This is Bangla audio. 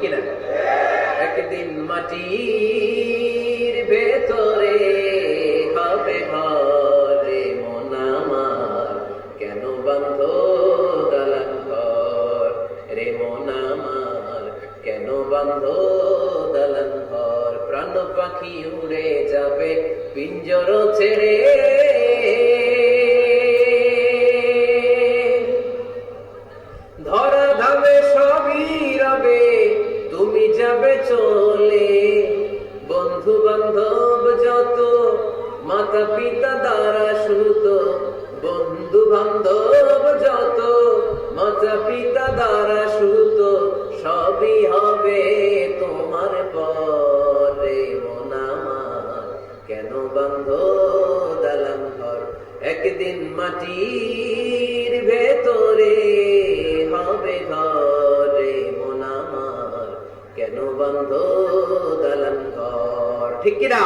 কিনা? একদিন মাটির ভেতরে হবে ঘরে মন আমার, কেন বাঁধো দালান ঘর রে মন আমার, কেন বাঁধো দালান ঘর। প্রাণ পাখি উড়ে যাবে পিঞ্জর ছেড়ে, ধরা ধামে সবই রবে তুমি যাবে চলে। বন্ধু বান্ধব যত মাতা পিতা দ্বারা সুত, বন্ধু বান্ধব যত মাতা পিতা দ্বারা সুত, সবই হবে তোমার পরে মন আমার, কেন বাঁধো দালান ঘর। একদিন মাটির ভেতরে হবে ঘরে মন আমার, কেন বাঁধো দালান ঘর। ঠিক কিনা?